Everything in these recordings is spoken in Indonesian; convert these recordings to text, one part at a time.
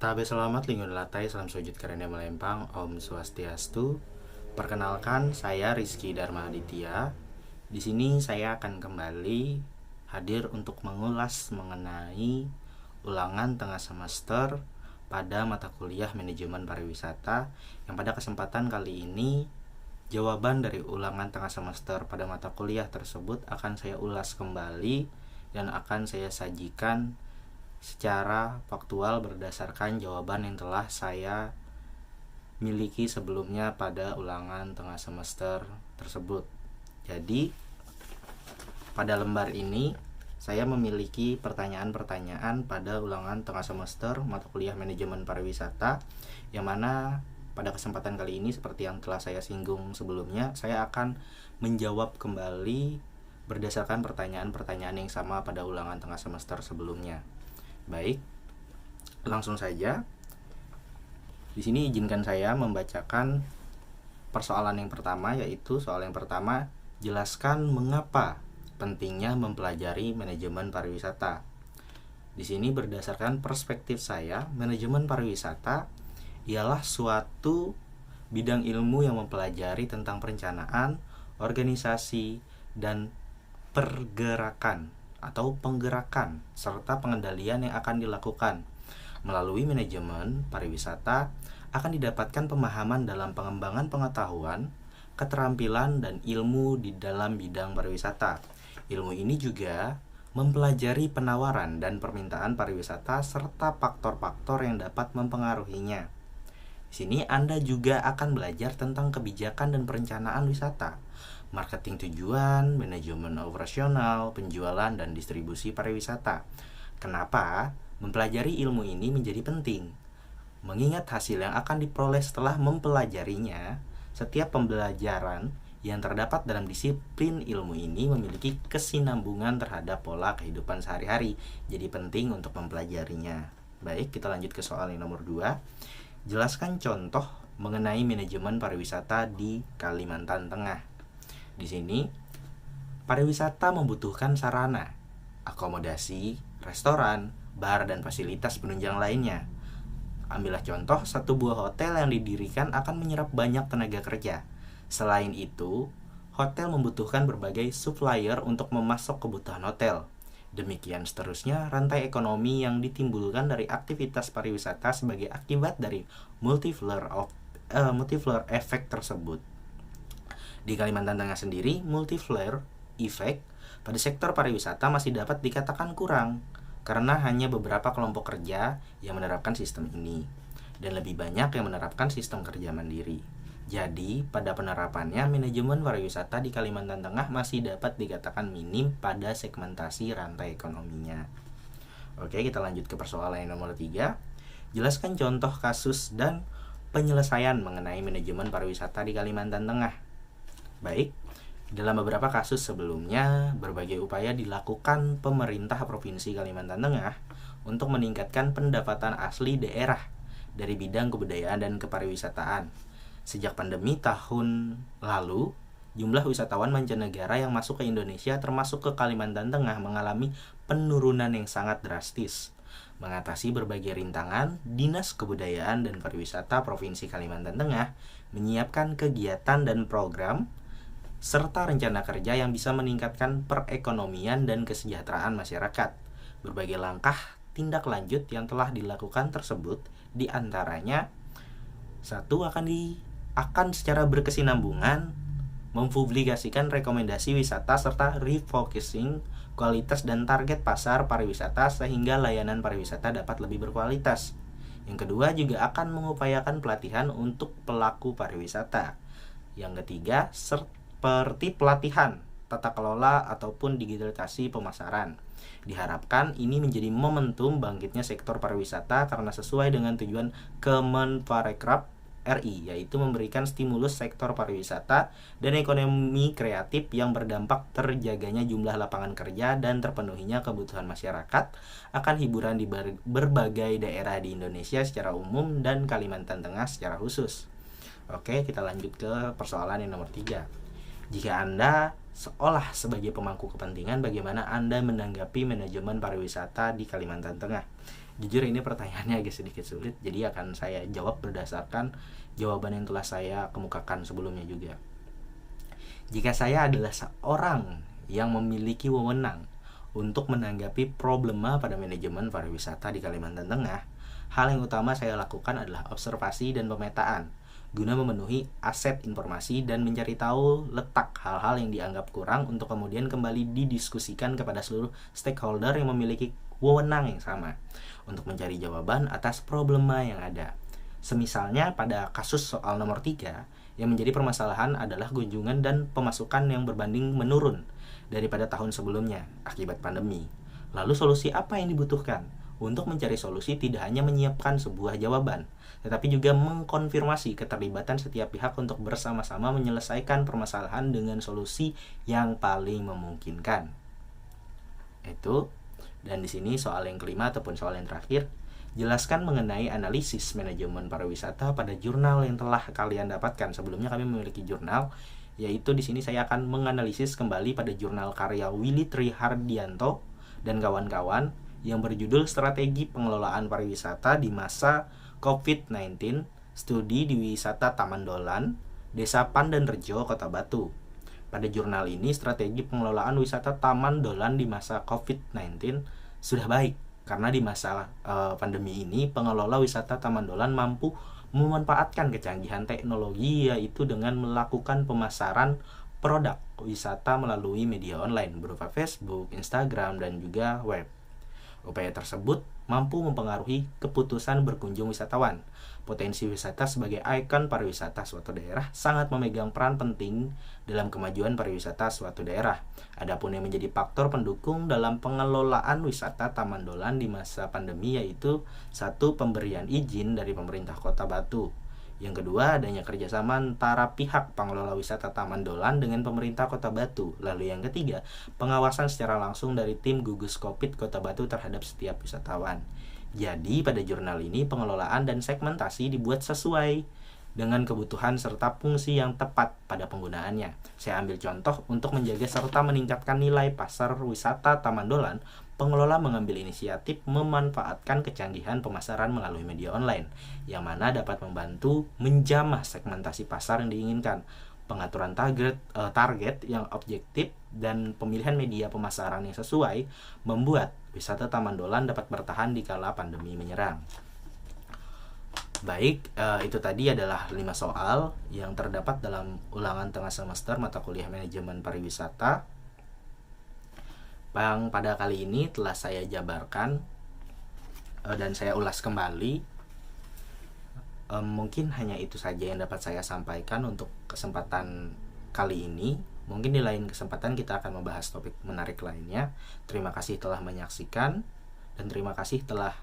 Tabe selamat lingkungan latai, salam sujud karena melempang, Om Swastiastu. Perkenalkan, saya Rizky Dharma Aditya. Di sini saya akan kembali hadir untuk mengulas mengenai ulangan tengah semester pada mata kuliah manajemen pariwisata, yang pada kesempatan kali ini jawaban dari ulangan tengah semester pada mata kuliah tersebut akan saya ulas kembali dan akan saya sajikan secara faktual berdasarkan jawaban yang telah saya miliki sebelumnya pada ulangan tengah semester tersebut. Jadi pada lembar ini saya memiliki pertanyaan-pertanyaan pada ulangan tengah semester mata kuliah manajemen pariwisata, yang mana pada kesempatan kali ini seperti yang telah saya singgung sebelumnya, saya akan menjawab kembali berdasarkan pertanyaan-pertanyaan yang sama pada ulangan tengah semester sebelumnya. Baik, langsung saja. Di sini izinkan saya membacakan persoalan yang pertama, yaitu soal yang pertama, jelaskan mengapa pentingnya mempelajari manajemen pariwisata. Di sini berdasarkan perspektif saya, manajemen pariwisata ialah suatu bidang ilmu yang mempelajari tentang perencanaan, organisasi, dan pergerakan atau penggerakan serta pengendalian yang akan dilakukan. Melalui manajemen pariwisata akan didapatkan pemahaman dalam pengembangan pengetahuan, keterampilan, dan ilmu di dalam bidang pariwisata. Ilmu ini juga mempelajari penawaran dan permintaan pariwisata serta faktor-faktor yang dapat mempengaruhinya. Di sini Anda juga akan belajar tentang kebijakan dan perencanaan wisata, marketing tujuan, manajemen operasional, penjualan, dan distribusi pariwisata. Kenapa mempelajari ilmu ini menjadi penting? Mengingat hasil yang akan diperoleh setelah mempelajarinya, setiap pembelajaran yang terdapat dalam disiplin ilmu ini memiliki kesinambungan terhadap pola kehidupan sehari-hari. Jadi penting untuk mempelajarinya. Baik, kita lanjut ke soal yang nomor 2. Jelaskan contoh mengenai manajemen pariwisata di Kalimantan Tengah. Di sini, pariwisata membutuhkan sarana, akomodasi, restoran, bar, dan fasilitas penunjang lainnya. Ambillah contoh, satu buah hotel yang didirikan akan menyerap banyak tenaga kerja. Selain itu, hotel membutuhkan berbagai supplier untuk memasok kebutuhan hotel. Demikian seterusnya rantai ekonomi yang ditimbulkan dari aktivitas pariwisata sebagai akibat dari multiplier effect tersebut. Di Kalimantan Tengah sendiri, multiplier effect pada sektor pariwisata masih dapat dikatakan kurang karena hanya beberapa kelompok kerja yang menerapkan sistem ini dan lebih banyak yang menerapkan sistem kerja mandiri. Jadi, pada penerapannya, manajemen pariwisata di Kalimantan Tengah masih dapat dikatakan minim pada segmentasi rantai ekonominya. Oke, kita lanjut ke persoalan yang nomor 3. Jelaskan contoh kasus dan penyelesaian mengenai manajemen pariwisata di Kalimantan Tengah. Baik, dalam beberapa kasus sebelumnya, berbagai upaya dilakukan pemerintah Provinsi Kalimantan Tengah untuk meningkatkan pendapatan asli daerah dari bidang kebudayaan dan kepariwisataan. Sejak pandemi tahun lalu, jumlah wisatawan mancanegara yang masuk ke Indonesia termasuk ke Kalimantan Tengah mengalami penurunan yang sangat drastis. Mengatasi berbagai rintangan, Dinas Kebudayaan dan Pariwisata Provinsi Kalimantan Tengah menyiapkan kegiatan dan program serta rencana kerja yang bisa meningkatkan perekonomian dan kesejahteraan masyarakat. Berbagai langkah tindak lanjut yang telah dilakukan tersebut diantaranya, 1. akan secara berkesinambungan mempublikasikan rekomendasi wisata serta refocusing kualitas dan target pasar pariwisata sehingga layanan pariwisata dapat lebih berkualitas. Yang kedua, juga akan mengupayakan pelatihan untuk pelaku pariwisata. Yang ketiga, seperti pelatihan tata kelola ataupun digitalisasi pemasaran. Diharapkan ini menjadi momentum bangkitnya sektor pariwisata karena sesuai dengan tujuan Kemenparekraf RI, yaitu memberikan stimulus sektor pariwisata dan ekonomi kreatif yang berdampak terjaganya jumlah lapangan kerja dan terpenuhinya kebutuhan masyarakat akan hiburan di berbagai daerah di Indonesia secara umum dan Kalimantan Tengah secara khusus. Oke, kita lanjut ke persoalan yang nomor 3. Jika Anda seolah sebagai pemangku kepentingan, bagaimana Anda menanggapi manajemen pariwisata di Kalimantan Tengah? Jujur ini pertanyaannya agak sedikit sulit, jadi akan saya jawab berdasarkan jawaban yang telah saya kemukakan sebelumnya juga. Jika saya adalah seorang yang memiliki wewenang untuk menanggapi problema pada manajemen pariwisata di Kalimantan Tengah, hal yang utama saya lakukan adalah observasi dan pemetaan guna memenuhi aset informasi dan mencari tahu letak hal-hal yang dianggap kurang untuk kemudian kembali didiskusikan kepada seluruh stakeholder yang memiliki wewenang yang sama untuk mencari jawaban atas problema yang ada. Semisalnya pada kasus soal nomor 3, yang menjadi permasalahan adalah kunjungan dan pemasukan yang berbanding menurun daripada tahun sebelumnya akibat pandemi. Lalu solusi apa yang dibutuhkan? Untuk mencari solusi tidak hanya menyiapkan sebuah jawaban, tetapi juga mengkonfirmasi keterlibatan setiap pihak untuk bersama-sama menyelesaikan permasalahan dengan solusi yang paling memungkinkan. Itu. Dan di sini soal yang kelima ataupun soal yang terakhir, jelaskan mengenai analisis manajemen pariwisata pada jurnal yang telah kalian dapatkan. Sebelumnya kami memiliki jurnal, yaitu di sini saya akan menganalisis kembali pada jurnal karya Willy Trihardianto dan kawan-kawan yang berjudul Strategi Pengelolaan Pariwisata di Masa COVID-19, Studi di Wisata Taman Dolan, Desa Pandanrejo, Kota Batu. Pada jurnal ini, strategi pengelolaan wisata Taman Dolan di masa COVID-19 sudah baik, karena di masa pandemi ini, pengelola wisata Taman Dolan mampu memanfaatkan kecanggihan teknologi, yaitu dengan melakukan pemasaran produk wisata melalui media online berupa Facebook, Instagram, dan juga web. Upaya tersebut mampu mempengaruhi keputusan berkunjung wisatawan. Potensi wisata sebagai ikon pariwisata suatu daerah sangat memegang peran penting dalam kemajuan pariwisata suatu daerah. Adapun yang menjadi faktor pendukung dalam pengelolaan wisata Taman Dolan di masa pandemi yaitu 1. Pemberian izin dari pemerintah Kota Batu. Yang kedua, adanya kerjasama antara pihak pengelola wisata Taman Dolan dengan pemerintah Kota Batu. Lalu yang ketiga, pengawasan secara langsung dari tim gugus COVID Kota Batu terhadap setiap wisatawan. Jadi pada jurnal ini pengelolaan dan segmentasi dibuat sesuai dengan kebutuhan serta fungsi yang tepat pada penggunaannya. Saya ambil contoh untuk menjaga serta meningkatkan nilai pasar wisata Taman Dolan. Pengelola mengambil inisiatif memanfaatkan kecanggihan pemasaran melalui media online, yang mana dapat membantu menjamah segmentasi pasar yang diinginkan, pengaturan target yang objektif, dan pemilihan media pemasaran yang sesuai, membuat wisata Taman Dolan dapat bertahan di kala pandemi menyerang. Baik, itu tadi adalah 5 soal yang terdapat dalam ulangan tengah semester mata kuliah manajemen pariwisata. Yang pada kali ini telah saya jabarkan dan saya ulas kembali. Mungkin hanya itu saja yang dapat saya sampaikan untuk kesempatan kali ini. Mungkin di lain kesempatan kita akan membahas topik menarik lainnya. Terima kasih telah menyaksikan dan terima kasih telah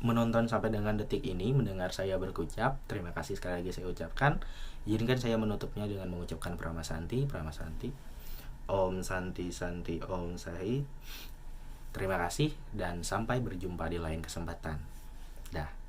menonton sampai dengan detik ini, mendengar saya berkucap. Terima kasih sekali lagi saya ucapkan. Izinkan saya menutupnya dengan mengucapkan Prama Santi. Om Santi Santi Om Sahi. Terima kasih dan sampai berjumpa di lain kesempatan. Dah.